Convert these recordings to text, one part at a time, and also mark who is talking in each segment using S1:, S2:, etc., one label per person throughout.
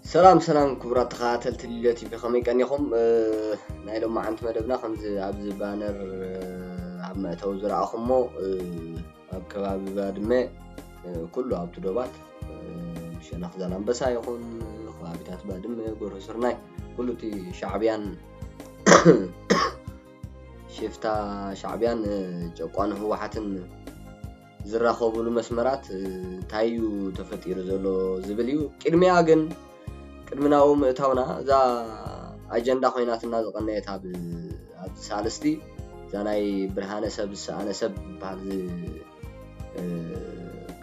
S1: سلام سلام كبرات خاتل تليلتي بخمي كان يخم نايلو ما عند مدبنا خمز عبز بانر عم توزر أخمو كباب بادمة كله عبد دوبات مش ناخذ على بس يكون خابيتات بادمة جورسرناي كله تي شعبيان شفتا شعبيان جوقان هو حتن زراخوبلو مسمرات تايو تفتير زلو زبليو كرميا جن كرمناو متاونا ذا أجندة خويناتنا زقنيت هاب سالستي زاناي برهانة سب أنا سب بعد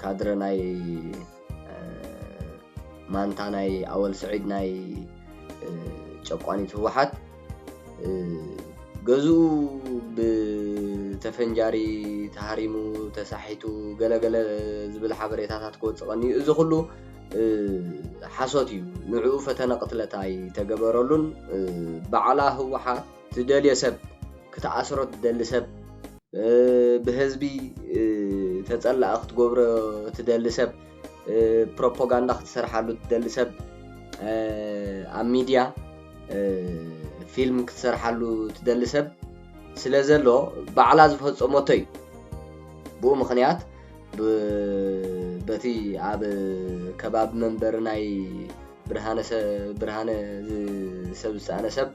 S1: كادرناي مانتاناي أول سعيدناي جوقاني توحد جزء بتفنجاري تحريمو تسحيتو جلا زبل حبريتات كود صغني إذا كله حصوتي نوعو فتنا قتلتاي تجبرلون بعلا هو حا تدلي سب كتأثرت تدلي سب بهزبي تتسأل أخت جبر تدلي سب بروباغندا تسرحلو تدلي سب ميديا فيلم كتسرحلو تدلي سب سلازلو بعلا زفصموتي بو مخنيات بتي عب كباب منبر ناي برهانة سب أنا سب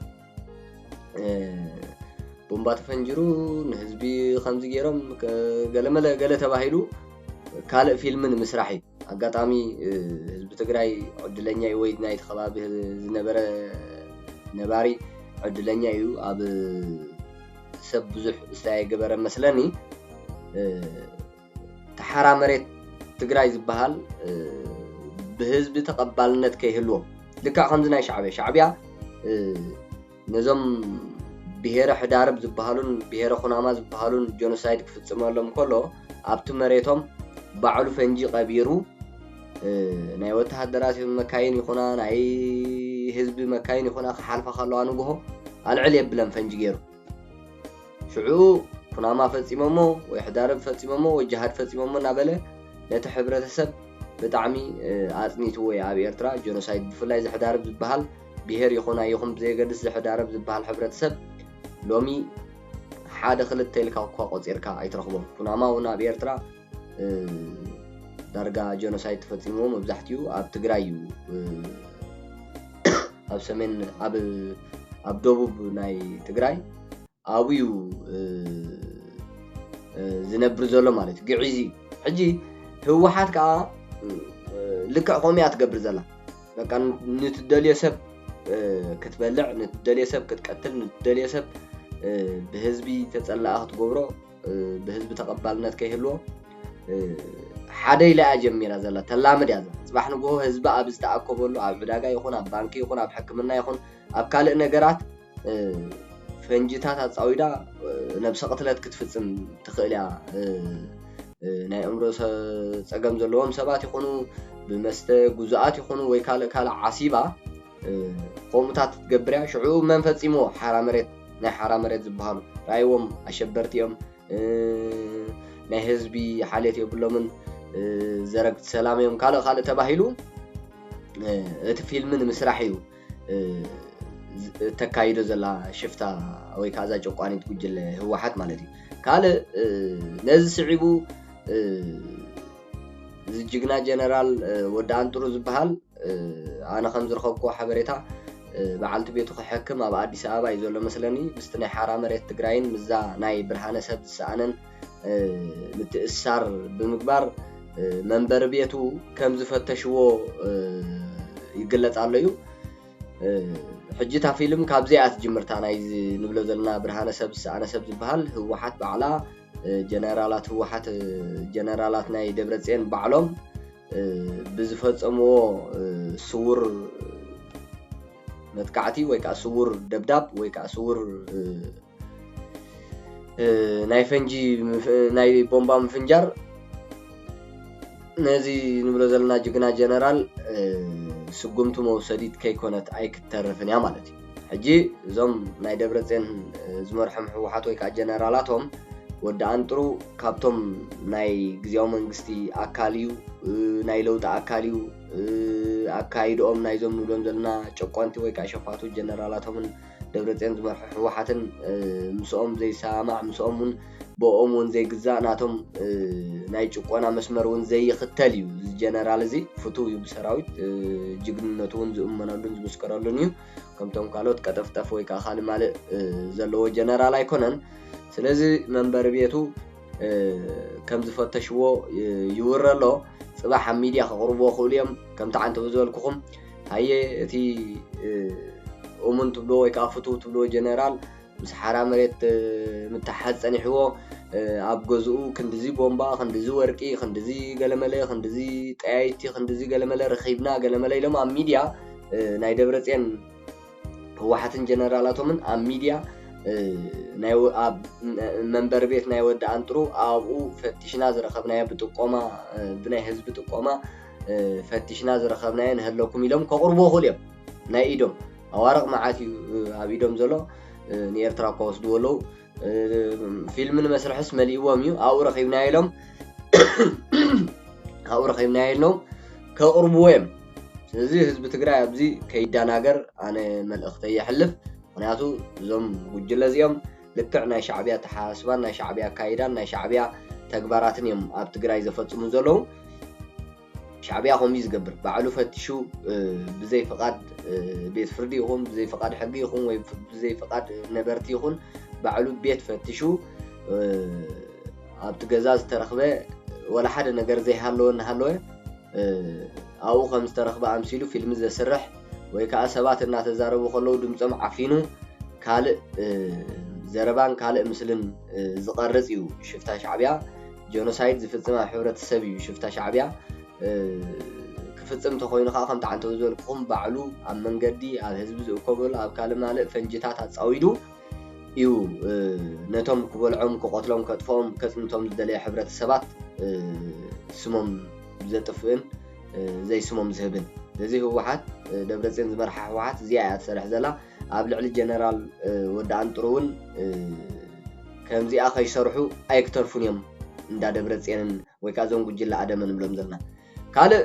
S1: بومبات فنجرو نهزبي خمس جيرم قال تباهيلو كالق فيلم مسرحي أقطامي حزب تግራይ عدلنيا يويد نايت خباب زنبرة نباري عدلنيا يو أب سب بزح استاي جبر مثلني تحرى مريت تግራይ ዝበሃል بهزب تقبلنت كيهلو لكا خمزنا شعبيا نظام بهير حدارب ዝበሃሉን بهير خناما ዝበሃሉን جنوسايد كفصمالهم كله ኣብቲ መሬቶም ባዕሉ ፈንጂ ቀቢሩ ናይ ወተሃደራት መካይን ይኹና ናይ ህዝቢ መካይን ይኹና ክሓልፋ ከለዋ ንግሆ አልዕል የብለን ፈንጂ ገይሩ ሽዑ ኩናማ ፈጺሞሞ ወይ ሕዳርብ ፈጺሞሞ ወይ ጅሃድ ፈጺሞሞ ናበለ ነቲ ሕብረተሰብ ብጣዕሚ ኣጽኒቱ ወይ ኣብ ኤርትራ ጀኖሳይድ ብፍላይ ዝሕዳርብ ዝበሃል ብሄር ይኹና ይኹም ብዘይገድስ ዝሕዳርብ ዝበሃል ሕብረተሰብ ሎሚ ሓደ ክልተ ኢልካ እኳ ቆፂርካ ኣይትረኽቦም ኩናማ እውን ኣብ ኤርትራ ዳርጋ ጀኖሳይድ ተፈጺሞ መብዛሕትኡ ኣብ ትግራይ እዩ ኣብ ሰሜን ኣብ ደቡብ ናይ ትግራይ ኣብዩ ዝነብር ዘሎ ማለት ግዕዚ ሕጂ ህወሓት ከዓ ልክዕ ኸመይ ትገብር ዘላ በቃ ንትደልዮ ሰብ ክትበልዕ ንትደልዮ ሰብ ክትቀትል ንትደልዮ ሰብ بهزبي تتصلى تجبره بهزبي تقبلنا كيهلو حدا يلاقي جميرة زلا تلامد هذا صباح نجوه هزب أبز تأكله أب عداجا يكون أب بانكي يكون أب حكمنا يكون أب كله نجارات فنجتات تصويدا نفس قتلت كتفتم تخيلها ناي أمره سجم زلهم سبات يكونوا بمست جزءات يكونوا ويكاله عصيبة قومتات تجبرها شعوب منفذ إمو حرامرت ናይ ሓራመሬት ዝበሃሉ ራይዎም ኣሸበርቲኦም ናይ ህዝቢ ሓልየት የብሎምን ዘረግት ሰላም ካልእ ተባሂሉ እቲ ፊልም ንምስራሕ እዩ ተካይዶ ዘላ ሽፍታ ወይ ካዛ ጨቋኒት ጉጅለ ህወሓት ማለት እዩ ካልእ ነዚ ስዒቡ ዝጅግና ጀነራል ወዲ አንጥሩ ዝበሃል ኣነ ከም ዝረኸብኩ ሓበሬታ بعلت بيتو حكم أب أديس أبا يزول مثلني بستني حرام ريت تجراين مزا ناي برهانة سب سانن متأثر بمقبار منبر بيتو كم زفتشوا يقلت عليه حجتها فيلم كابزيات جمرتانا نبلو ذلنا برهانة سب سانة سب زبهال هو حت بعلا جنرالات هو حت جنرالات ناي دبرتين بعلم بزفت أمو صور متكعتي ويكا صور دبداب ويكا صور ناي فنجي ناي بومبا مفنجر نازي نبلو زلنا جقنا جنرال سقمتو موسديد كيكونت ايك ترفنيا مالتي حجي زوم ناي دبرتين زمرحم حوحات ويكا جنرالاتهم ወዲ አንጥሩ ካብቶም ናይ ግዜያዊ መንግስቲ አካልዩ ናይ ለውጥ አካልዩ አካይዶም ናይዞም ንብሎም ዘለና ጨቋንቲ ወይ ከዓ ሸፋቱ ጀነራላቶምን ደብረጽዮን ዝመርሑ ህወሓትን ምስኦም ዘይሰማዕ ምስኦም ውን ብኦም ውን ዘይግዛእ ናቶም ናይ ጭቆና መስመር ውን ዘይኽተል እዩ እዚ ጀነራል እዚ ፍቱው እዩ ብሰራዊት ጅግንነቱ ውን ዝእመነሉን ዝምስከረሉን እዩ ከምቶም ካልኦት ቀጠፍጠፍ ወይ ከዓ ካልእ ማልእ ዘለዎ ጀነራል ኣይኮነን ስለዚ መንበሪ ቤቱ ከም ዝፈተሽዎ ይውረሎ ጽባሕ ኣብ ሚድያ ከቕርብዎ ክእሉ እዮም ከምቲ ዓንተ ብዝበልኩኹም ሃየ እቲ እሙን ትብሎ ወይ ከዓ ፍቱው ትብሎ ጀነራል ምስ ሓራ መሬት ምትሓዝ ጸኒሕዎ ኣብ ገዝኡ ክንድዚ ቦምባ ክንድዚ ወርቂ ክንድዚ ገለመለ ክንድዚ ጠያይቲ ክንድዚ ገለመለ ረኺብና ገለመለ ኢሎም ኣብ ሚድያ ናይ ደብረጽዮን ህወሓትን ጀነራላቶምን ኣብ ሚድያ ናይ ኣብ መንበሪ ቤት ናይ ወዲ አንጥሩ ኣብኡ ፈቲሽና ዝረኸብናዮ ብጥቆማ ብናይ ህዝቢ ጥቆማ ፈቲሽና ዝረኸብናዮ ንህለኩም ኢሎም ከቕርብዎ ክእሉ እዮም ናይ ኢዶም ኣዋርቕ መዓት እዩ ኣብ ኢዶም ዘሎ ንኤርትራ እኳ ወስድዎ ኣለዉ ፊልምን መስርሕስ መሊእዎም እዩ ኣብኡ ረኺብናዮ ኢሎም ኣብኡ ረኺብናዮ ኢሎም ከቕርብዎ እዮም ስለዚ ህዝቢ ትግራይ ኣብዚ ከይዳናገር ኣነ መልእኽተይ የሕልፍ ምክንያቱ እዞም ጉጅለ እዚኦም ልክዕ ናይ ሻዕብያ ተሓሳስባን ናይ ሻዕብያ አካይዳን ናይ ሻዕብያ ተግባራትን እዮም ኣብ ትግራይ ዘፈጽሙ ዘለዉ ሻዕብያ ከምዚ ዝገብር ባዕሉ ፈቲሹ ብዘይ ፍቃድ ቤት ፍርዲ ይኹን ብዘይ ፍቃድ ሕጊ ይኹን ወይ ብዘይ ፍቃድ ነበርቲ ይኹን ባዕሉ ቤት ፈቲሹ ኣብቲ ገዛ ዝተረኽበ ወላ ሓደ ነገር ዘይሃለወ እናሃለወ ኣብኡ ከም ዝተረኽበ ኣምሲሉ ፊልሚ ዘስርሕ ወይ ከዓ ሰባት እናተዛረቡ ከለዉ ድምፆም ዓፊኑ ካልእ ዘረባን ካልእ ምስልን ዝቐርጽ እዩ ሽፍታ ሻዕብያ ጀኖሳይድ ዝፍጽም ኣብ ሕብረተሰብ እዩ ሽፍታ ሻዕብያ ክፍጽም ተኾይኑ ከዓ ከምቲ ዓንተ ዝበልኩኹም ባዕሉ ኣብ መንገዲ ኣብ ህዝቢ ዝእከበሉ ኣብ ካልእ ማልእ ፈንጅታት ኣጻዊዱ እዩ ነቶም ክበልዖም ክቆትሎም ከጥፍኦም ከጽንቶም ዝደለየ ሕብረተሰባት ስሞም ዘጥፍእን ዘይስሞም ዝህብን እዚ ህወሓት ደብረጽዮን ዝመርሓ ህወሓት እዚኣ እያ ትሰርሕ ዘላ ኣብ ልዕሊ ጀነራል ወዲ አንጥሩ ውን ከምዚኣ ከይሰርሑ ኣይክተርፉን እዮም እንዳ ደብረጽዮንን ወይ ከዓ ዞም ጉጅለ ኣደመ ንብሎም ዘለና ካልእ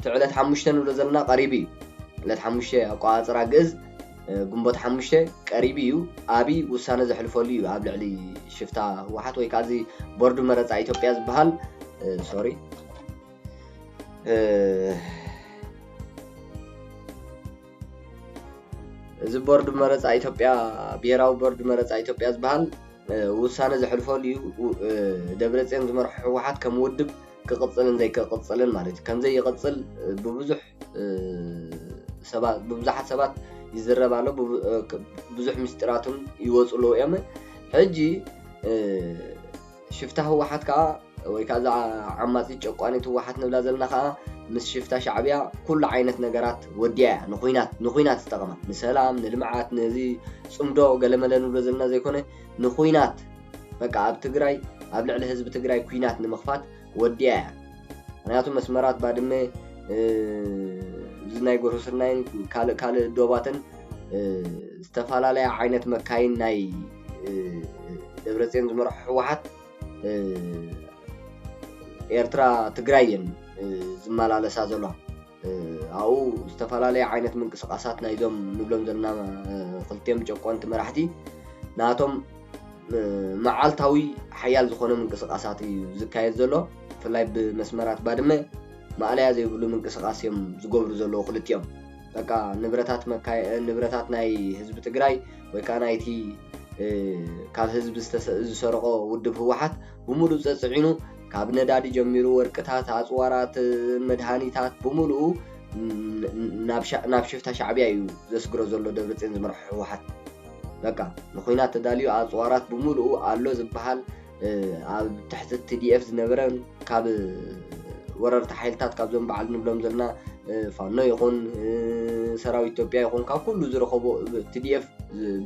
S1: ትዕለት 5 ንብሎ ዘለና ቀሪቢ ዕለት 5 ኣቋፅራ ግእዝ ግንቦት 5 ቀሪቢ እዩ ኣቢ ውሳነ ዘሕልፈሉ እዩ ኣብ ልዕሊ ሽፍታ ህወሓት ወይ ከዓ እዚ ቦርድ መረፃ ኢትዮጵያ ዝበሃል ሶሪ እዚ ቦርድ መረፃ ኢትዮጵያ ብሄራዊ ቦርድ መረፃ ኢትዮጵያ ዝበሃል ውሳነ ዘሕልፈሉ እዩ ደብረጽዮን ዝመርሑ ህወሓት ከም ውድብ ክቕፅልን ዘይክቕፅልን ማለት እዩ ከምዘይ ይቕፅል ብብዙሓት ሰባት ይዝረብ ኣሎ ብዙሕ ምስጢራትን ይወፅሉ እዮም ሕጂ ሽፍታ ህወሓት ከዓ ወይ ከዓ ዓማፂ ጨቋኒት ህወሓት ንብላ ዘለና ከዓ ምስ ሽፍታ ሻዕብያ ኩሉ ዓይነት ነገራት ወዲያ ንኹይናት ዝጠቕማ ንሰላም ንልምዓት ነዚ ጽምዶ ገለመለ ንብሎ ዘለና ዘይኮነ ንኹይናት በቃ ኣብ ትግራይ ኣብ ልዕሊ ህዝቢ ትግራይ ኩናት ንምኽፋት ወዲያ ምክንያቱ መስመራት ባድመ እዚ ናይ ጎርፍስናይን ካልእ ዶባትን ዝተፈላለየ ዓይነት መካይን ናይ ደብረጽዮን ዝመርሑ ህወሓት ኤርትራ ትግራይ እየን ዝመላለሳ ዘሎ ኣብኡ ዝተፈላለየ ዓይነት ምንቅስቃሳት ናይዞም ንብሎም ዘለና ክልቲኦም ጨቆንቲ መራሕቲ ናቶም መዓልታዊ ሓያል ዝኾነ ምንቅስቃሳት እዩ ዝካየድ ዘሎ ብፍላይ ብመስመራት ባድመ ማዕለያ ዘይብሉ ምንቅስቃስ እዮም ዝገብሩ ዘለዉ ክልቲኦም በቃ ንብረታት ናይ ህዝቢ ትግራይ ወይ ከዓ ናይቲ ካብ ህዝቢ ዝሰርቆ ውድብ ህወሓት ብሙሉእ ፀፅዒኑ ካብ ነዳዲ ጀሚሩ ወርቅታት ኣፅዋራት መድሃኒታት ብሙሉኡ ናብ ሽፍታ ሻዕብያ እዩ ዘስግሮ ዘሎ ደብረጽዮን ዝመርሑ ህወሓት በቃ ንኹይናት ተዳልዩ ኣፅዋራት ብሙሉኡ ኣሎ ዝበሃል ኣብ ትሕቲ TDF ዝነበረን ካብ ወረርቲ ሓይልታት ካብዞም በዓል ንብሎም ዘለና ፋኖ ይኹን ሰራዊት ኢትዮጵያ ይኹን ካብ ኩሉ ዝረኸቦ TDF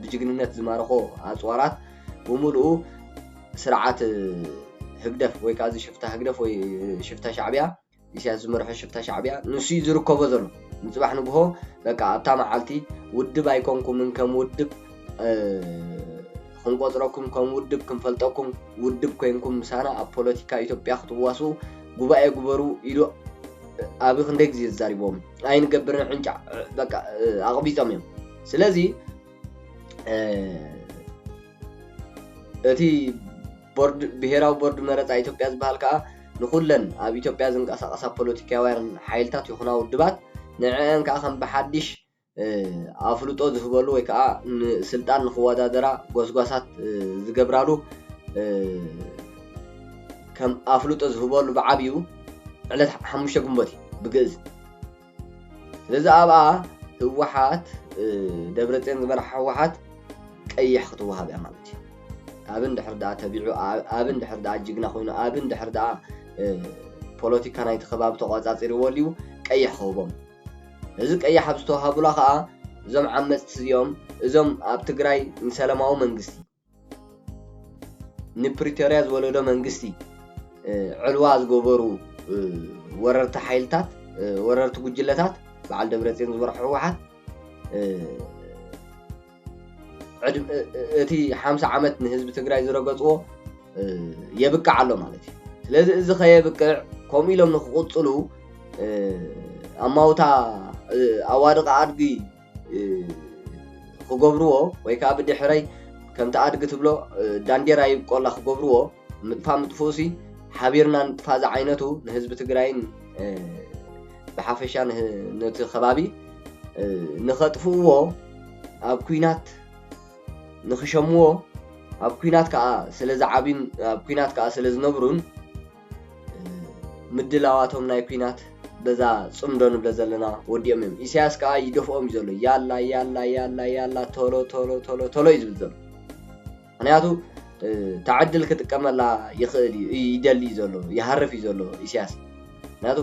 S1: ብጅግንነት ዝማረኾ ኣፅዋራት ብሙሉኡ ስርዓት ህግደፍ ወይ ከዓ ሽፍታ ህግደፍ ወይ ሽፍታ ሻዕብያ ኢሳያስ ዝመርሖ ሽፍታ ሻዕብያ ንሱ ዝርከቦ ዘሎ ንጽባሕ ንግሆ በቃ ኣብታ መዓልቲ ውድብ ኣይኮንኩምን ከም ውድብ ክንቆፅረኩም ከም ውድብ ክንፈልጠኩም ውድብ ኮይንኩም ምሳና ኣብ ፖለቲካ ኢትዮጵያ ክትዋሱ ጉባኤ ግበሩ ኢሉ ኣብ ክንደይ ግዜ ተዛሪቦም ኣይንገብርን ዕንጫ በቃ ኣቕቢፆም እዮም ስለዚ እቲ ቦርድ ብሄራዊ ቦርድ መረፃ ኢትዮጵያ ዝበሃል ከዓ ንኩለን ኣብ ኢትዮጵያ ዝንቀሳቐሳ ፖለቲካውያን ሓይልታት ይኹና ውድባት ንዕአን ከዓ ከም ብሓድሽ ኣፍልጦ ዝህበሉ ወይ ከዓ ስልጣን ንክወዳደራ ጎስጓሳት ዝገብራሉ ከም ኣፍልጦ ዝህበሉ ብዓብዩ ዕለት 5 ግንቦት ብግእዝ ስለዚ ኣብኣ ህወሓት ደብረፅዮን ዝመርሐ ህወሓት ቀይሕ ክትወሃብ እያ ማለት እዩ ኣብን ድሕር ዳኣ ተቢዑ ኣብን ድሕር ዳኣ ጅግና ኮይኑ ኣብን ድሕር ዳኣ ፖለቲካ ናይቲ ከባቢ ተቆፃፂርዎ ልዩ ቀይሕ ክህቦም እዚ ቀይሕ ኣብ ዝተዋሃቡላ ከዓ እዞም ዓመፅቲ እዚኦም እዞም ኣብ ትግራይ ንሰላማዊ መንግስቲ ንፕሪቶርያ ዝወለዶ መንግስቲ ዕልዋ ዝገበሩ ወረርቲ ሓይልታት ወረርቲ ጉጅለታት በዓል ደብረፅዮን ዝመርሐ ህወሓት እቲ 50 ዓመት ንህዝቢ ትግራይ ዝረገፅዎ የብቅዕ ኣሎ ማለት እዩ ስለዚ እዚ ከየብቅዕ ከምኡ ኢሎም ንክቕፅሉ ኣማውታ ኣዋድቂ ኣድጊ ክገብርዎ ወይ ከዓ ብድሕረይ ከምቲ ኣድጊ ትብሎ ዳንዴራ ይብቆላ ክገብርዎ ምጥፋእ ምጥፍኡሲ ሓቢርና ንጥፋእ ዝዓይነቱ ንህዝቢ ትግራይን ብሓፈሻ ነቲ ከባቢ ንኸጥፍእዎ ኣብ ኩናት ንኽሸምዎ ኣብ ኩናት ከዓ ስለ ዝዓብዩን ኣብ ኩናት ከዓ ስለ ዝነብሩን ምድላዋቶም ናይ ኩናት በዛ ፅምዶ ንብለ ዘለና ወዲኦም እዮም ኢሳያስ ከዓ ይደፍኦም እዩ ዘሎ ያላ ያላ ያላ ያላ ቶሎ ቶሎ ቶሎ ቶሎ እዩ ዝብል ዘሎ ምክንያቱ ተዓድል ክጥቀመላ ይኽእል ይደሊ ዘሎ ይሃርፍ እዩ ዘሎ ኢሳያስ ምክንያቱ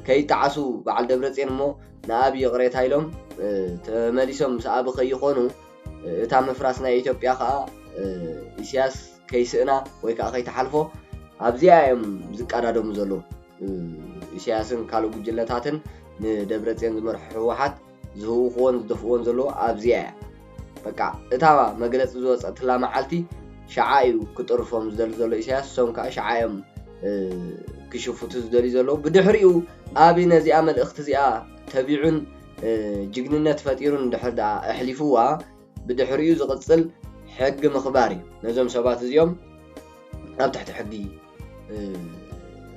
S1: ከይጠዓሱ በዓል ደብረፅዮን እሞ ንኣብይ ቅሬታ ኢሎም ተመሊሶም ምስ ኣብ ከይኾኑ እታ ምፍራስ ናይ ኢትዮጵያ ከዓ ኢሳያስ ከይስእና ወይ ከዓ ከይተሓልፎ ኣብዚኣ እዮም ዝቀዳደሙ ዘሎ ኢሳያስን ካልእ ጉጅለታትን ንደብረፅዮን ዝመርሑ ህወሓት ዝህውኽዎን ዝደፍእዎን ዘሎ ኣብዚኣ እያ በቃ እታ መግለፂ ዝወፀትላ መዓልቲ ሸዓ እዩ ክጥርፎም ዝደሊ ዘሎ ኢሳያስ እሶም ከዓ ሸዓ እዮም ክሽፍቱ ዝደሊ ዘሎ ብድሕሪኡ ኣብ ነዚኣ መልእኽቲ እዚኣ ተቢዑን ጅግንነት ፈጢሩን ድሕር ዳኣ ኣሕሊፍዋ ብድሕሪኡ ዝቕፅል ሕጊ ምኽባር እዩ ነዞም ሰባት እዚኦም ኣብ ትሕቲ ሕጊ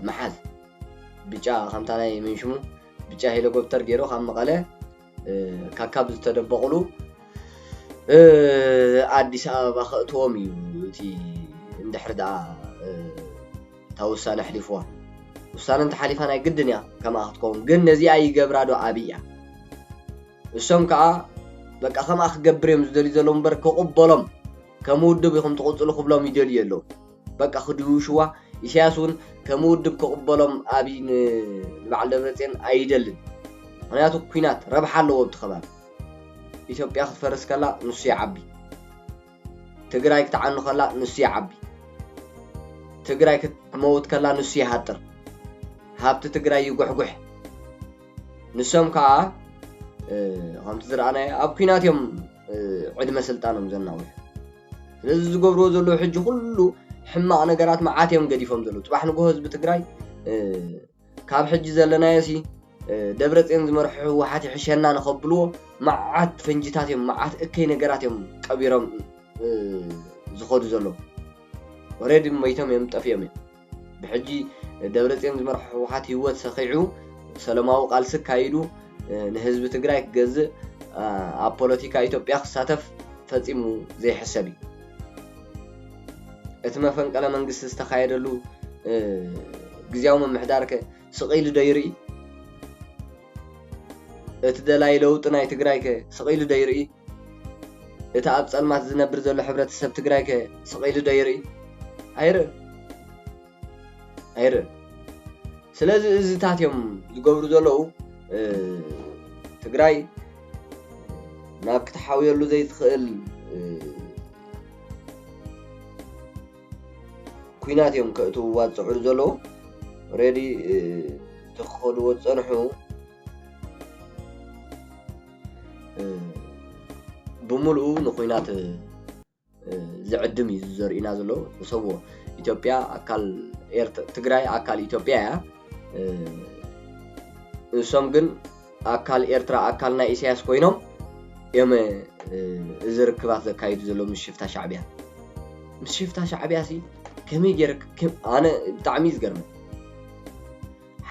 S1: መሓዝ ብጫ ከምታ ናይ መንሽሙ ብጫ ሄሊኮፕተር ገይሩ ካብ መቐለ ካካብ ዝተደበቕሉ ኣዲስ ኣበባ ከእትዎም እዩ እቲ እንድሕር ዳኣ እታ ውሳነ ኣሕሊፍዋ ውሳነ እንተሓሊፋ ናይ ግድን እያ ከምኣ ክትከውን ግን ነዚኣ ይገብራ ዶ ኣብይ እያ እሶም ከዓ በቃ ከምኣ ክገብር እዮም ዝደልዩ ዘለዉ እምበር ክቕበሎም ከም ውድብ ኢኹም ትቕፅሉ ክብሎም ይደልዩ ኣለዉ በቃ ክድውሽዋ ኢሳያስ እውን ከም ውድብ ክቕበሎም ኣብይ ንበዓል ደብረፅዮን ኣይደልን ምክንያቱ ኩናት ረብሓ ኣለዎ ኣብቲ ከባቢ ኢትዮጵያ ክትፈርስ ከላ ንሱ ይዓቢ ትግራይ ክትዓኑ ከላ ንሱ ይዓቢ ትግራይ ክትመውት ከላ ንሱ ይሃጥር ሃብቲ ትግራይ ይጉሕጉሕ ንሶም ከዓ ከምቲ ዝረኣናዮ ኣብ ኩናት እዮም ዕድመ ስልጣኖም ዘናውሑ ስለዚ ዝገብርዎ ዘለዉ ሕጂ ኩሉ ሕማቕ ነገራት መዓት እዮም ገዲፎም ዘለዉ ፅባሕ ንጎሆ ህዝቢ ትግራይ ካብ ሕጂ ዘለናዮሲ ደብረፅዮን ዝመርሑ ህወሓት ይሕሸና ንኸብልዎ መዓት ፈንጂታት እዮም መዓት እከይ ነገራት እዮም ቀቢሮም ዝኸዱ ዘለዉ ኦሬዲ ሞይቶም እዮም ጠፍዮም እዮም ብሕጂ ደብረፅዮን ዝመርሑ ህወሓት ህይወት ሰኺዑ ሰላማዊ ቃልሲ ካይዱ ንህዝቢ ትግራይ ክገዝእ ኣብ ፖለቲካ ኢትዮጵያ ክሳተፍ ፈፂሙ ዘይሕሰብ እዩ እቲ መፈንቀለ መንግስቲ ዝተኻየደሉ ግዝያዊ ምምሕዳር ከ ስቒሉ ዶ ይርኢ እቲ ደላይ ለውጢ ናይ ትግራይ ከ ስቒሉ ዶ ይርኢ እቲ ኣብ ፀልማት ዝነብር ዘሎ ሕብረተሰብ ትግራይ ከ ስቒሉ ዶ ይርኢ ኣይርእ ስለዚ እዚታት እዮም ዝገብሩ ዘለዉ ትግራይ ናብ ክትሓውየሉ ዘይትኽእል ኩናት እዮም ከእትውዋ ዝፅዕሩ ዘለዉ ኦሬዲ ትኸድዎ ዝፀንሑ ብምልኡ ንኩናት ዝዕድም እዩ ዘርእና ዘሎ ሰብዎ ኢትዮጵያ ኣካል ትግራይ ኣካል ኢትዮጵያ እያ እሶም ግን ኣካል ኤርትራ ኣካል ናይ ኢሳያስ ኮይኖም እዮም እዚ ርክባት ዘካይዱ ዘለዉ ምስ ሽፍታ ሻዕብያ ምስ ሽፍታ ሻዕብያ ሲ ከመይ ጌርክ ኣነ ብጣዕሚ ዝገርም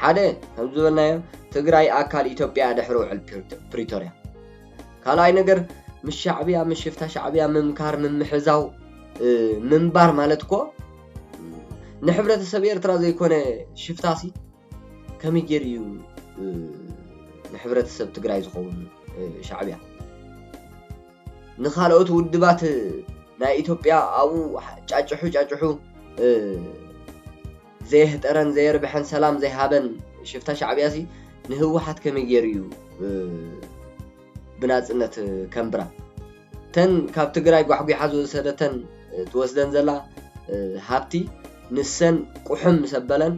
S1: ሓደ ከም ዝበልናዮ ትግራይ ኣካል ኢትዮጵያ ድሕሪ ውዕል ፕሪቶሪያ ካልኣይ ነገር ምስ ሻዕብያ ምስ ሽፍታ ሻዕብያ ምምካር ምምሕዛው ምንባር ማለት እኮ ንሕብረተሰብ ኤርትራ ዘይኮነ ሽፍታሲ ከመይ ጌር እዩ ንሕብረተሰብ ትግራይ ዝኸውን ሻዕብያ ንኻልኦት ውድባት ናይ ኢትዮጵያ ኣብኡ ጫጭሑ ዘይህጠረን ዘይርብሐን ሰላም ዘይሃበን ሽፍታ ሻዕብያሲ ንህወሓት ከመይ ጌር እዩ ብናፅነት ከምብራ ተን ካብ ትግራይ ጓሕጒሓ ዝወሰደተን ትወስደን ዘላ ሃብቲ ንሰን ቁሑም ሰበለን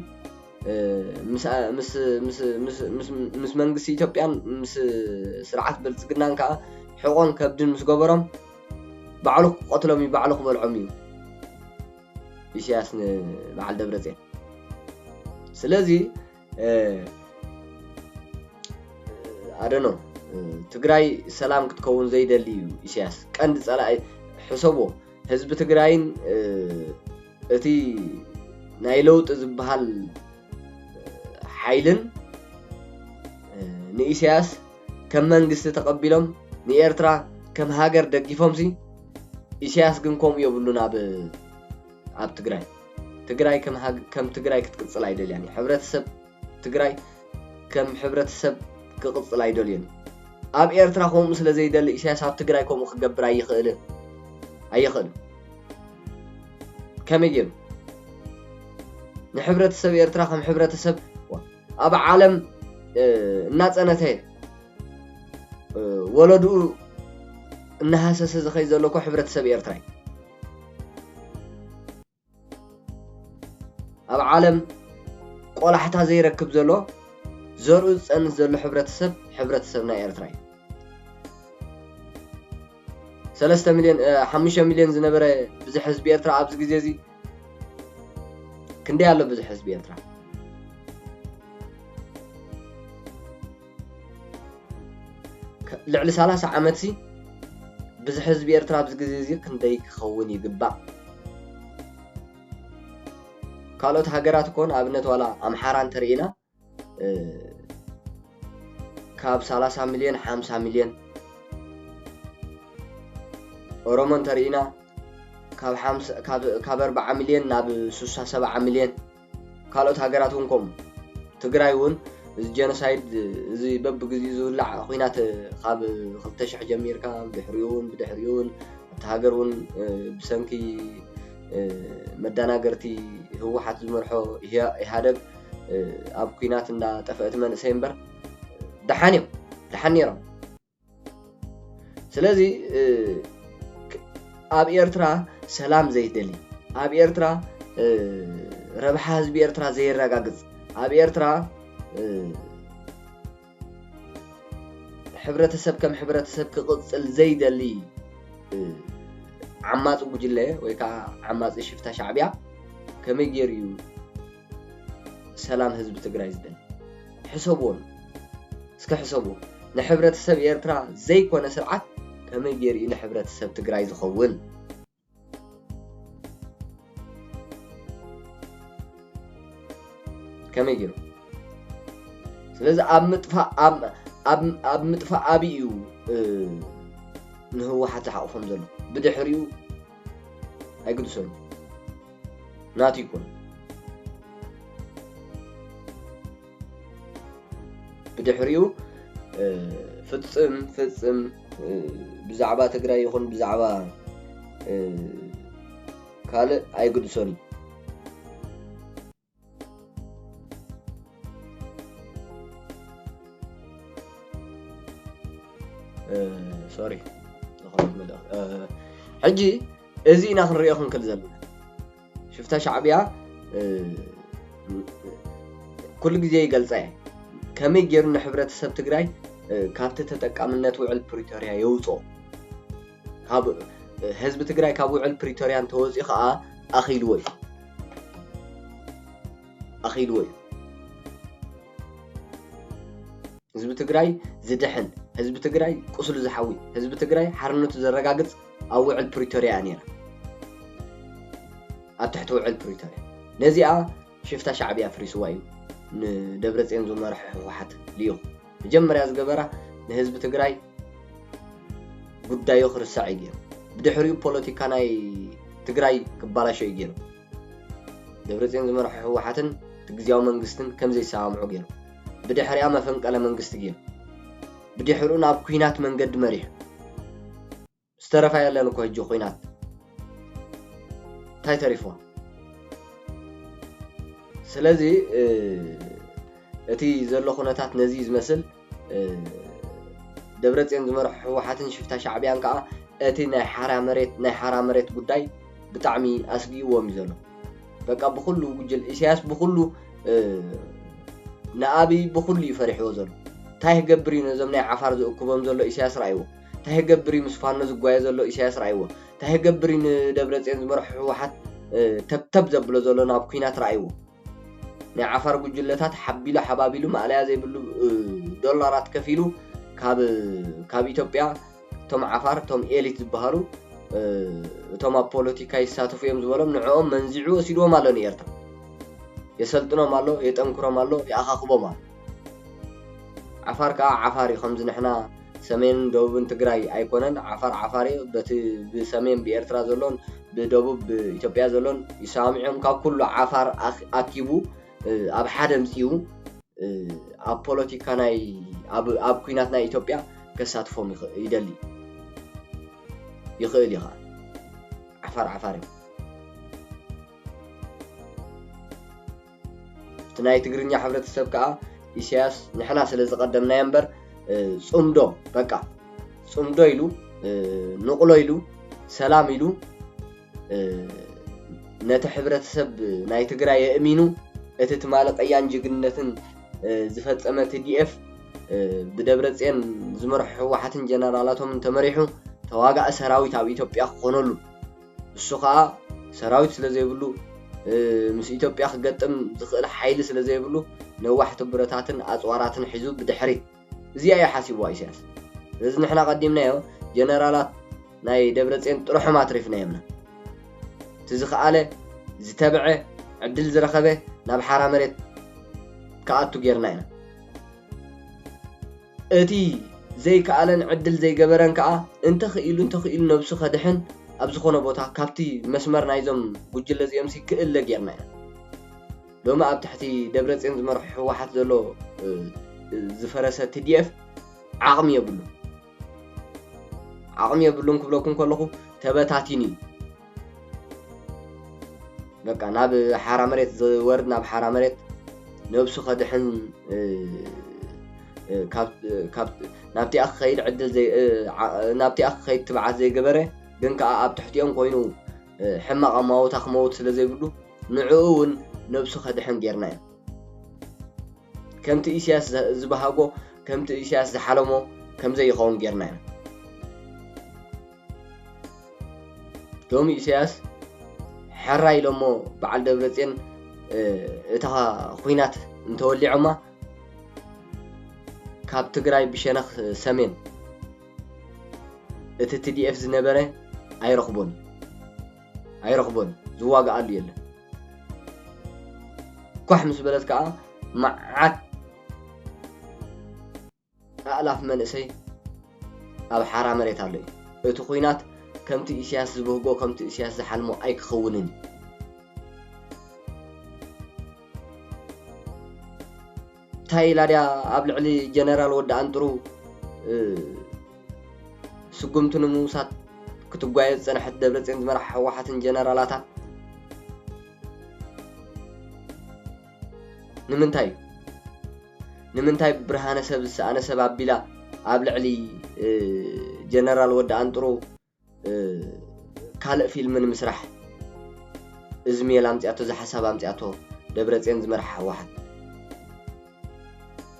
S1: ምስ መንግስቲ ኢትዮጵያን ምስ ስርዓት ብልፅግናን ከዓ ሕቆን ከብድን ምስ ገበሮም ባዕሉ ክቆትሎም እዩ ባዕሉ ክበልዖም እዩ ኢሳያስ ንበዓል ደብረፅዮን ስለዚ ኣደኖ ትግራይ ሰላም ክትከውን ዘይደሊ እዩ ኢሳያስ ቀንዲ ፀላኢ ሕሰቦ ህዝቢ ትግራይን እቲ ናይ ለውጢ ዝበሃል ሓይልን ንኢሳያስ ከም መንግስቲ ተቐቢሎም ንኤርትራ ከም ሃገር ደጊፎምሲ ኢሳያስ ግን ከምኡ የብሉን ኣብ ትግራይ ከም ትግራይ ክትቅፅል ኣይደልያን ሕብረተሰብ ትግራይ ከም ሕብረተሰብ ክቅፅል ኣይደልያን ኣብ ኤርትራ ከምኡ ስለ ዘይደሊ ኢሳያስ ኣብ ትግራይ ከምኡ ክገብር ኣይኽእልን ከመይ ገይሩ ንሕብረተሰብ ኤርትራ ከም ሕብረተሰብ ኣብ ዓለም እናፀነተ ወለድኡ እናሃሰሰ ዝኸይ ዘሎ እኮ ሕብረተሰብ ኤርትራ ኣብ ዓለም ቆላሕታ ዘይረክብ ዘሎ ዘርኡ ዝፀንስ ዘሎ ሕብረተሰብ ናይ ኤርትራ እዩ 3 ሚልዮን 5 ሚልዮን ዝነበረ ብዙሕ ህዝቢ ኤርትራ ኣብዚ ግዜ እዚ ክንደይ ኣሎ ብዙሕ ህዝቢ ኤርትራ ልዕሊ 30 ዓመት ሲ ብዙሕ ህዝቢ ኤርትራ ኣብዚ ግዜ እዚ ክንደይ ክኸውን ይግባእ ካልኦት ሃገራት ኮን ኣብነት ዋላ ኣምሓራ እንተሪኢና ካብ 30 ሚልዮን 50 ሚልዮን ኦሮሞ እንተሪኢና ካብ 40 ሚልዮን ናብ 67 ሚልዮን ካልኦት ሃገራት እውን ከምኡ ትግራይ እውን እዚ ጀኖሳይድ እዚ በብግዚኡ ዝውላዕ ኩናት ካብ 2000 ጀሚርካ ብድሕሪኡን እቲ ሃገር እውን ብሰንኪ መዳናገርቲ ህወሓት ዝመርሖ ኢህአደግ ኣብ ኩናት እንዳጠፍአት መንእሰይ እምበር ደሓን ነይሮም ስለዚ ኣብ ኤርትራ ሰላም ዘይደሊ ኣብ ኤርትራ ረብሓ ህዝቢ ኤርትራ ዘይረጋግፅ ኣብ ኤርትራ ሕብረተሰብ ከም ሕብረተሰብ ክቅፅል ዘይደሊ ዓማፅ ጉጅለ ወይ ከዓ ዓማፅ ሽፍታ ሻዕብያ ከመይ ጌር እዩ ሰላም ህዝቢ ትግራይ ዝደሊ ሕሰብዎን እስከ ሕሰብዎ ንሕብረተሰብ ኤርትራ ዘይኮነ ስርዓት ከመይ ጌር እዩ ንሕብረተሰብ ትግራይ ዝኸውን ከመይ ጌሩ ስለዚ ኣብ ምጥፋእ ዓብይ እዩ ንህወሓት ዝሓቑፎም ዘሎ ብድሕሪኡ ኣይግድሶን ናቱ ይኮን ብድሕሪኡ ፍፅም ብዛዕባ ትግራይ ይኹን ብዛዕባ ካልእ ኣይግድሶን ሶሪ ሕጂ እዚ ኢና ክንሪኦ ክንክል ዘለና ሽፍታ ሻዕብያ ኩሉ ግዜ ይገልፃ እየ ከመይ ገይሩ ንሕብረተሰብ ትግራይ ካብቲ ተጠቃምነት ውዕል ፕሪቶሪያ የውፅኦ ህዝቢ ትግራይ ካብ ውዕል ፕሪቶሪያን ተወፂኡ ከዓ ኣኺልዎ እዩ ህዝቢ ትግራይ ዝድሕን ህዝቢ ትግራይ ቁስሉ ዝሓዊ ህዝቢ ትግራይ ሓርነቱ ዘረጋግፅ ኣብ ውዕል ፕሪቶሪያ ነይራ ኣብ ትሕቲ ውዕል ፕሪቶሪያ ነዚኣ ሽፍታ ሻዕብያ ፍሪስዋ እዩ ንደብረፅዮን ዝመርሖ ህወሓት ልዩ መጀመርያ ዝገበራ ንህዝቢ ትግራይ ጉዳዩ ክርሳዕ እዩ ገይሩ ብድሕሪኡ ፖለቲካ ናይ ትግራይ ክባላሾ እዩ ገይሩ ደብረፅዮን ዝመርሖ ህወሓትን ግዝያዊ መንግስትን ከምዘይሰማምዑ ገይሩ ብድሕሪኣ መፈንቀለ መንግስቲ ገይሩ ብድሕሪኡ ናብ ኩናት መንገዲ መሪሑ ዝተረፋ ያለን እኮ ሕጂ ኩናት እንታይ ተሪፍዋ ስለዚ እቲ ዘሎ ኩነታት ነዚ ዝመስል ደብረፅዮን ዝመርሖ ህወሓትን ሽፍታ ሻዕብያን ከዓ እቲ ናይ ሓራ መሬት ጉዳይ ብጣዕሚ ኣስጊእዎም እዩ ዘሎ በቃ ብኩሉ ጉጅል ኢሳያስ ብኩሉ ንኣብይ ብኩሉ ይፈሪሕዎ ዘሎ እንታይ ይገብር እዩ ነዞም ናይ ዓፋር ዝእክቦም ዘሎ ኢሳያስ ረኣይዎ እንታይ ይገብር እዩ ምስ ፋኖ ዝጓየ ዘሎ ኢሳያስ ረኣይዎ እንታይ ይገብር እዩ ንደብረፅዮን ዝመርሖ ህወሓት ተብተብ ዘብሎ ዘሎ ናብ ኩናት ረኣይዎ ናይ ዓፋር ጉጅለታት ሓቢሉ ሓባቢሉ ማዕለያ ዘይብሉ ዶላራት ከፊሉ ካብ ኢትዮጵያ እቶም ዓፋር እቶም ኤሊት ዝበሃሉ እቶም ኣብ ፖለቲካ ይሳተፉ እዮም ዝበሎም ንዕኦም መንዚዑ ወሲድዎም ኣሎ ንኤርትራ የሰልጥኖም ኣሎ የጠንክሮም ኣሎ ይኣኻኽቦም ኣሎ ዓፋር ከዓ ዓፋር እዩ ከምዚ ንሕና ሰሜን ደቡብን ትግራይ ኣይኮነን ዓፋር እዩ በቲ ብሰሜን ብኤርትራ ዘሎን ብደቡብ ብኢትዮጵያ ዘሎን ይሰማምዖም ካብ ኩሉ ዓፋር ኣኪቡ ኣብ ሓደ ምፅኡ ኣብ ፖለቲካ ናይ ኣብ ኩናት ናይ ኢትዮጵያ ከሳትፎም ይደሊ ይኽእል ይኻ ዓፋር እዩ እቲ ናይ ትግርኛ ሕብረተሰብ ከዓ ኢሳያስ ንሕና ስለ ዝቐደምናዮ እምበር ፅምዶ በቃ ፅምዶ ኢሉ ንቕሎ ኢሉ ሰላም ኢሉ ነቲ ሕብረተሰብ ናይ ትግራይ የእሚኑ እቲ ትማለ ቀያን ጅግንነትን ዝፈፀመ TDF ብደብረፅዮን ዝመርሑ ህወሓትን ጀነራላቶምን ተመሪሑ ተዋጋኢ ሰራዊት ኣብ ኢትዮጵያ ክኾነሉ እሱ ከዓ ሰራዊት ስለ ዘይብሉ ምስ ኢትዮጵያ ክገጥም ዝኽእል ሓይሊ ስለ ዘይብሉ ነዋሕቲ ብረታትን ኣፅዋራትን ሒዙ ብድሕሪት እዚኣ እያ ሓሲብዋ ኢሳያስ እዚ ንሕና ቀዲምናዮ ጀነራላት ናይ ደብረፅዮን ጥርሖም ኣትሪፍናዮምና እቲ ዝኸኣለ ዝተብዐ ዕድል ዝረኸበ ናብ ሓራ መሬት ከኣቱ ጌርና ኢና እቲ ዘይከኣለን ዕድል ዘይገበረን ከዓ እንተኽኢሉ ነብሱ ከድሕን ኣብ ዝኾነ ቦታ ካብቲ መስመር ናይዞም ጉጅለ እዚኦም ክእለ ጌርና ኢና ሎሚ ኣብ ትሕቲ ደብረፅዮን ዝመርሑ ህወሓት ዘሎ ዝፈረሰ TDF ዓቕሚ የብሉን ክብለኩም ከለኹ ተበታቲኒ በቃ ናብ ሓራ መሬት ዝወርድ ናብ ሓራ መሬት ነብሱ ከድሕን ናብቲ ኣኽኸይድ ዕድል ናብቲ ኣኽኸይድ ትብዓት ዘይገበረ ግን ከዓ ኣብ ትሕቲኦም ኮይኑ ሕማቕ ኣማውታ ክመውት ስለ ዘይብሉ ንዕኡ እውን ነብሱ ከድሕን ጌርና እዮም ከምቲ ኢሳያስ ዝበሃጎ ከምቲ ኢሳያስ ዝሓለሞ ከምዘይኸውን ጌርና እዮም ሎሚ ኢሳያስ ሕራ ኢሎሞ በዓል ደብረፅዮን እታ ኩናት እንተወሊዖማ ካብ ትግራይ ብሸነኽ ሰሜን እቲ TDF ዝነበረ ኣይረኽቦን ዝዋጋኣሉ የለን ኳሕ ምስ በለት ከዓ መዓት ኣእላፍ መንእሰይ ኣብ ሓራ መሬት ኣሎ እዩ እቲ ኩናት ከምቲ ኢሳያስ ዝበህጎ ከምቲ ኢሳያስ ዝሓልሞ ኣይክኸውንን እንታይ ኢላ ድያ ኣብ ልዕሊ ጀነራል ወዲ ኣንጥሩ ስጉምቲ ንምውሳድ ክትጓየዝ ፀንሐት ደብረፅዮን ዝመርሐ ህወሓትን ጀነራላታ ንምንታይ ብርሃነ ሰብ ዝሰኣነ ሰብ ኣቢላ ኣብ ልዕሊ ጀነራል ወዲ ኣንጥሩ ካልእ ፊልም ንምስራሕ እዚ ሜላ ኣምፅኣቶ ዝሓሳብ ኣምፅኣቶ ደብረፅዮን ዝመርሐ ህወሓት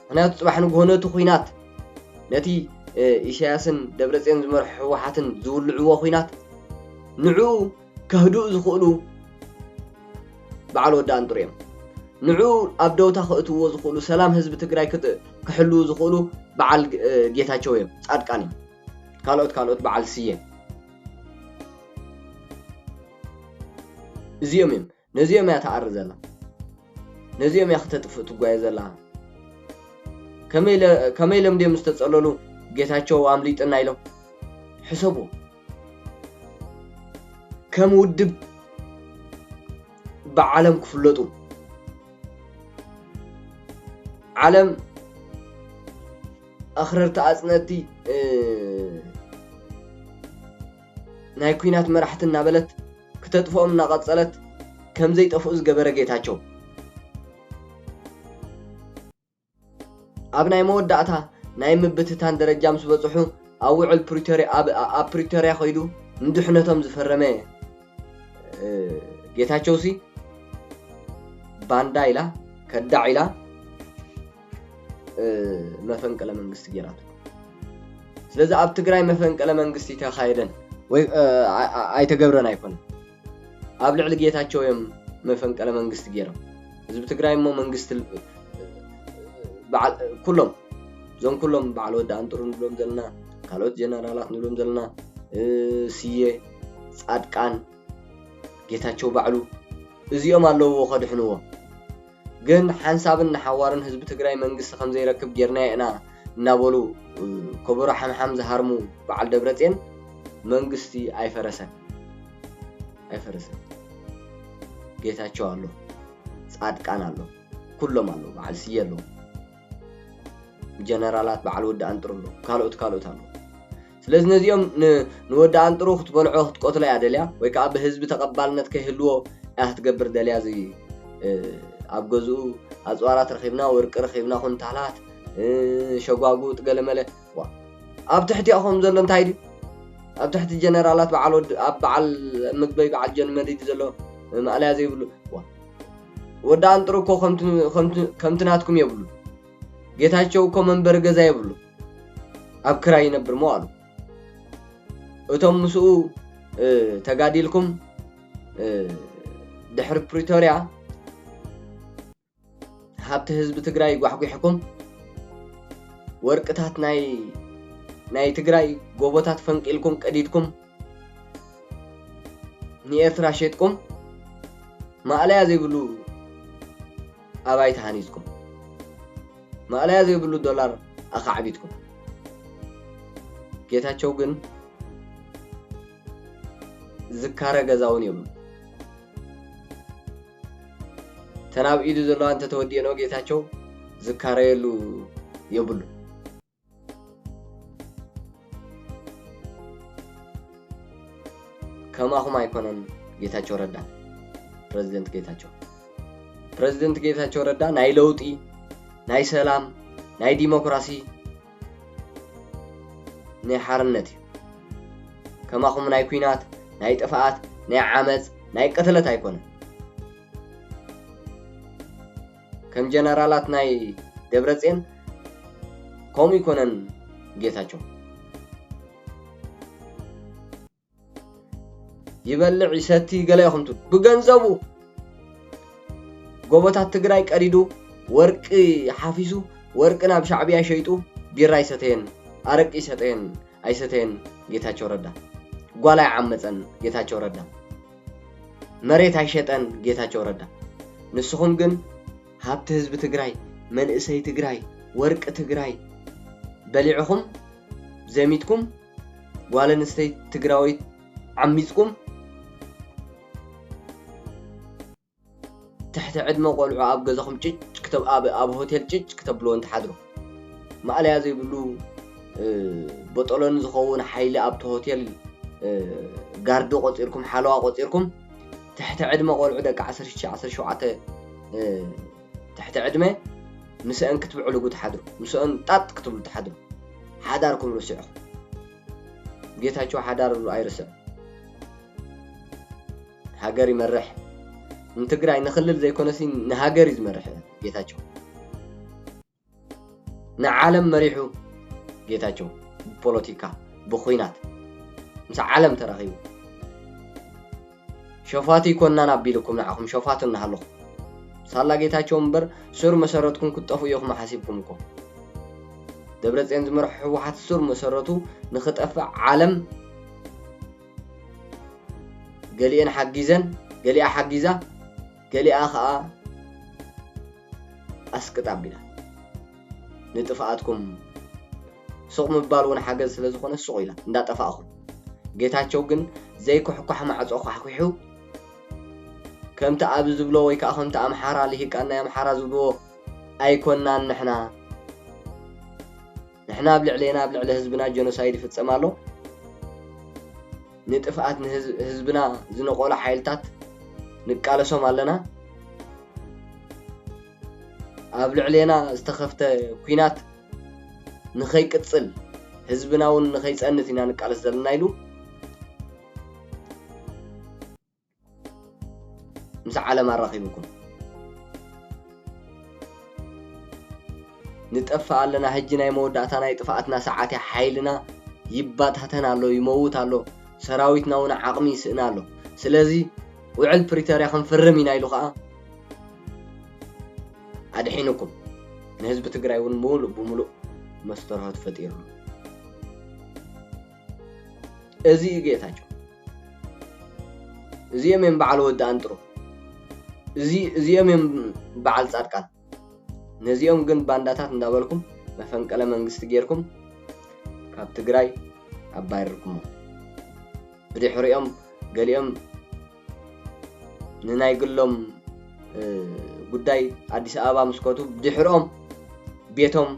S1: ምክንያቱ ፅባሕ ንግሆ ነቲ ኩናት ነቲ ኢሳያስን ደብረፅዮን ዝመርሑ ህወሓትን ዝውልዕዎ ኩናት ንዑ كهدوء زخلو بعلو دان طريم نعو أبدوتا خطو زخلو سلام حزب تግራይ كحلو زخلو بعل ጌታቸው እዮም ጻድቃን ካልኦት بعل ስየ እዚኦም እዮም ነዚኦም ያ ተዓር ዘላ ነዚኦም ያ ከተጥፍ ትጓየ ዘላ ከመይ ለምደ ምስተጸለሉ ጌታቸው አምሊጥና ይለው حسبو كم ودب بعالم كفلتو عالم أخرر تأذنتي ناي كوينات مرحتنا بلت كتطفو من قصلت كم زي طفوز جبر جيتاچو ابناي مودعتا ناي مبتتان درجام سبصحو اوعل بريتوريا اب بريتوريا خيدو ندحنتهم زفرمه ጌታቸው ሲ ባንዳ ኢላ ከዳዕ ኢላ መፈንቅለ መንግስት ጌራቱ ስለዚህ ኣብ ትግራይ መፈንቅለ መንግስት ይተኻይደን ወይ አይተገብረን አይኮን ኣብ ልዕሊ ጌታቸው የም መፈንቅለ መንግስት ጌራው ህዝብ ትግራይ ሞ መንግስት ኩሎም ዞም ኩሎም ባዕል ወዳ አንጥሩ ንብሎም ዘለና ካልኦት ጀነራላት ንብሎም ዘለና ሲየ ጻድቃን ጌታቸው ባዕሉ እዚኦም አለው ወኸድሕንዎ ግን ሓንሳብን ሓዋርን ህዝብ ትግራይ መንግስት ከም ዘይረክብ ጌርና ኢና እናበሉ ኮብራ ሓምሓም ዝሃርሙ በዓል ደብረጽዮን መንግስቲ አይፈረሰን ጌታቸው አለው ጻድቃን አለው ኩሎም አለው በዓል ሲየሎ ጀነራላት በዓል ወዳ አንጥሩሎ ካልኦት አለው ስለዚህ ነዚኦም ንወዳ አንጥሩ ክትበልዖ ክትቆትላ ያደልያ ወይ ከዓ በህዝብ ተቀባልነት ከህልዎ አትገብር ደልያ እዚ አብገዙ አጽዋራት ረኺብና ወርቅ ረኺብና ኩንታላት ሸጓጉ ጥገለመለ ኣብ ትሕቲ ኣኹም ዘሎ እንታይ ዲ ኣብ ትሕቲ ጀነራላት በዓል ምግበይ በዓል ጀነመዲድ ዘሎ ማዕልያ ዘይብሉ ወዳ አንጥሩ ኮ ከምትናትኩም ይብሉ ጌታቸው ኮ መንበር ገዛ ይብሉ ኣብ ክራይ ይነብር ሞ አሉ እቶም ምስኡ ተጋዲልኩም ድሕሪ ፕሪቶሪያ ሃብቲ ህዝብ ትግራይ ጓሕጉሕኩም ወርቅታት ናይ ትግራይ ጎቦታት ፈንቂልኩም ቀዲድኩም ንኤርትራ ሸጥኩም ማዕልያ ዘይብሉ አባይት ሃኒዝኩም ማዕልያ ዘይብሉ ዶላር አኻዕቢትኩም ጌታቸው ግን ዝካረ ገዛውን ይብሉ ተናብ ኢዱ ዘሎ አንተ ተወዲየ ነው ጌታቸው ዝካረ የሉ ይብሉ ከማኹም አይኮነን ጌታቸው ረዳ ፕሬዝዳንት ጌታቸው ረዳ ናይ ለውጢ ናይ ሰላም ናይ ዲሞክራሲ ናይ ሓርነት ከማኹም ናይ ኩናት ናይ ጥፋት ናይ ዓመጽ ናይ ቀተለት አይኮነ ከም ጀነራላት ናይ ደብረጽዮን ኮም ይኮነን ጌታቸው ይበልዕ ይሰቲ ገለ ይኹምቱ ብገንዘቡ ጎቦታት ትግራይ ቀዲዱ ወርቂ ሓፊሱ ወርቂ ናብ ሻዕቢያ ሸይጡ ቢራ ይሰተየን አረቂ ይሰተየን አይሰተየን ጌታቸው ረዳ ጓላይ ዓመፀን ጌታቸው ረዳ መሬት አይሸጠን ጌታቸው ረዳ ንስኹም ግን ሃብቲ ህዝብ ትግራይ መንእሰይ ትግራይ ወርቂ ትግራይ በሊዕኹም ዘሚትኩም ጓለንስተይ ትግራዊት ዓሚጽኩም تحت عدم قلعو اب غزخم ጭጭ كتب اب هوتيل ጭጭ كتبلو انت حدرو ማዕልያ ዘይብሉ በጠሎን ዝኸውን ሓይሊ ኣብ ሆቴል ጋርዶ ቆጽርኩም ሓለዋ ቆጽርኩም تحت عدم قلعو ደቂ 17 تحت عدم مسأن كتبعلو تحدرو مسأن ጣጥ كتبلو تحدرو ሓዳርኩም ርስዑ ጌታቸው ሓዳር አይርስዕ ሃገር ይመርሕ ንትግራይ ንኽልል ዘይኮነሲ ንሃገር ይዝመርሕ ጌታቸው ንዓለም መሪሑ ጌታቸው ፖለቲካ ብኹይናት ምስ ዓለም ተራኺቡ شوفاتي كنا نبيلكم نعكم شوفاتنا نهلو صار لقيتاچو منبر سور مسرتكم كطفو يوم حاسبكمكم دبرصيون زمرح حوحات سور مسرتو نخطفع عالم قالين حجيزن قالي حجيزا قالي اخا اسقط ابينا نطفااتكم سوق مبالون حاجه ስለዝኾነ سوق ኢላ እንዳጠፋኹ ጌታቸው ግን ዘይኩሕኩሕ ማዕጾ ኳሕኩሑ ከምታ ኣብ ዝብሎ ወይ ከዓ ከምታ ኣምሓራ ልሂቃና ኣምሓራ ዝብሎ ኣይኮናን ንሕና ብልዕለና ብልዕለ ህዝብና ጀኖሳይድ ይፍጸማሎ ንጥፋኣት ህዝብና ዝነቆሎ ሓይልታት ንቃለሶም ኣለና ኣብ ልዕለና ዝተኸፍተ ኩናት ንኸይቅጽል ህዝብና እውን ንኸይጸንት ኢና ንቃለስ ዘለና ኢሉ ምስ ዓለም ኣራኺብኩም ንጠፋ ኣለና ሕጂ ናይ መወዳእታ ናይ ጥፋኣትና ሰዓት ሓይልና ይባታተና ኣሎ ይመውት ኣሎ ሰራዊትና እውን ዓቕሚ ይስእና ኣሎ ስለዚ ውዕል ፕሪቶሪያ ክንፍርም ኢና ኢሉ ከዓ ኣድሒንኩም ንህዝቢ ትግራይ እውን ሙሉእ ብሙሉእ መስተርሆት ፈጢሩ እዚ ጌታቸው እዚኦም እዮም በዓል ወዲ አንጥሩ እዚኦም እዮም በዓል ጻድቃን ነዚኦም ግን ባንዳታት እንዳበልኩም መፈንቀለ መንግስቲ ጌርኩም ካብ ትግራይ ኣባይርኩም ብድሕሪኦም ገሊኦም ንናይ ግሎም ጉዳይ አዲስ አበባ መስኮቱ ብድሕሪኦም ቤቶም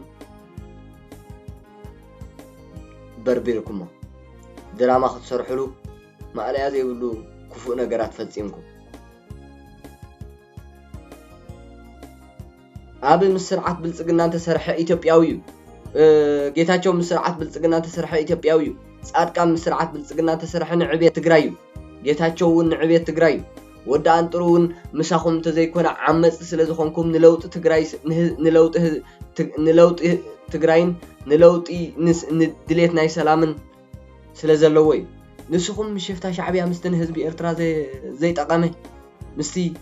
S1: بربيركم دراما ختصرحلو ما على هذا يقولوا كفو نجارات فتصيمكم أبي مسرعات بالسجن أنت سرح إثيوبياوي جيتاچو مسرعات بالسجن أنت سرح إثيوبياوي ساعات كم مسرعات بالسجن أنت سرح نعبية تجرايو جيتاچو نعبية تجرايو ودا أنترون مساخم تزيكون عمس سلزخونكم نلوت تجراي نلوت تجراين نلوطي ندليت ناي سلامن سلازلوي نسخم مشفتا شعبيا مستن حزب ኤርትራ زي طقامه مستي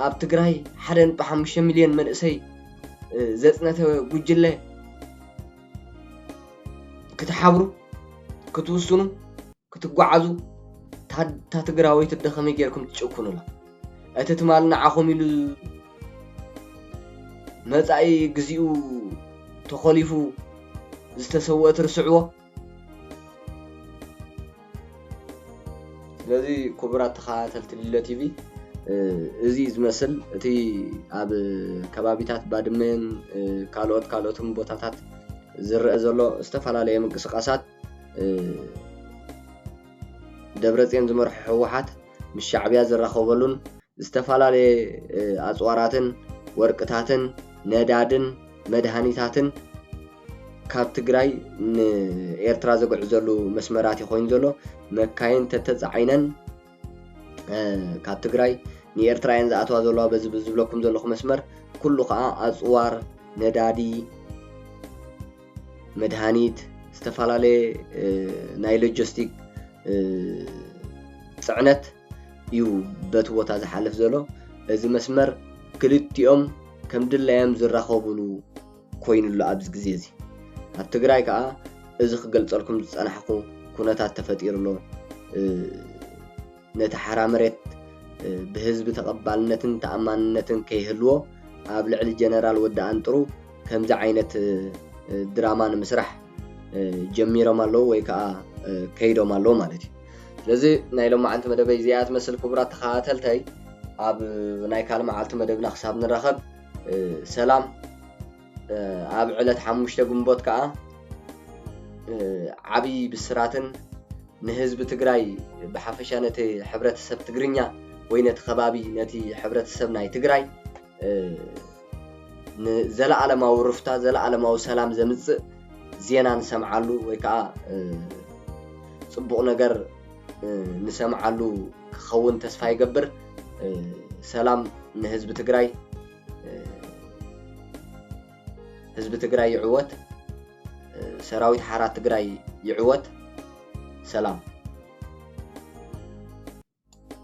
S1: اب تግራይ 1.5 ሚሊዮን መንእሰይ ዘጽነተ ጉጅለ ክትሓብሩ ክትውስኑ ክትጓዓዙ ታትግራወይ ትደኸመ ጌርኩም ትጭኩኑላ እቲ ትማልና ዓኹም ኢሉ መጻኢግዚኡ ተኸሊፉ ዝተሰወት ርስዕዎ ስለዚህ ኩብራት ተኻተልቲ ቲቪ እዚ ዝመስል እቲ ኣብ ከባቢታት ባድመን ካልኦትም ቦታታት ዝርአ ዘሎ ዝተፈላለዩ ምንቅስቃሳት ደብረጽዮን ዝመርሑ ህወሓት ምስ ሻዕብያ ዝራኸበሉን ዝተፈላለዩ ኣጽዋራትን ወርቅታትን ነዳድን መድሃኒታትን ካብ ትግራይ ንኤርትራ ዘጉዕዘሉ መስመራት ይኾን ዘሎ መካይን ተተጻዒነን ካብ ትግራይ ንኤርትራውያን ዝኣተዋ ዘለዋ በዚ ዝብለኩም ዘለኹ መስመር ኩሉ ከዓ ኣጽዋር ነዳዲ መድሃኒት ዝተፈላለዩ ናይ ሎጂስቲክ ጽዕነት እዩ በቲ ቦታ ዝሓልፍ ዘሎ እዚ መስመር ክልቲኦም ከም ድላዮም ዝራኸብሉ ኮይኑሉ ኣብዚ ግዜ እዚ ኣብ ትግራይ ከዓ እዚ ክገልጸልኩም ዝጸናሕኩ ኩነታት ተፈጢሩሎ ነቲ ሓራ መሬት ብህዝቢ ተቐባልነትን ተኣማንነትን ከይህልዎ ኣብ ልዕሊ ጀነራል ወዲ አንጥሩ ከምዚ ዓይነት ድራማ ንምስራሕ ጀሚሮም ኣለዉ ወይ ከዓ ከይዶም ኣለዉ ማለት እዩ ስለዚ ናይ ሎማዓንቲ መደበይ እዚኣ ትመስል ክቡራት ተኸታተልተይ ኣብ ናይ ካልእ መዓልቲ መደብና ክሳብ ንራኸብ ሰላም ኣብ ዕለት 5 ግንቦት ከዓ ዓብይ ብስራትን ንህዝቢ ትግራይ ብሓፈሻ ነቲ ሕብረተሰብ ትግርኛ ወይ ነቲ ከባቢ ነቲ ሕብረተሰብ ናይ ትግራይ ዘለዓለማዊ ርፍታ ዘለዓለማዊ ሰላም ዘምጽእ ዜና ንሰምዓሉ ወይ ከዓ ጽቡቕ ነገር ንሰምዓሉ ክኸውን ተስፋ ይገብር ሰላም ንህዝቢ ትግራይ ህዝቢ ትግራይ ይዕወት ሰራዊት ሓራት ትግራይ ይዕወት ሰላም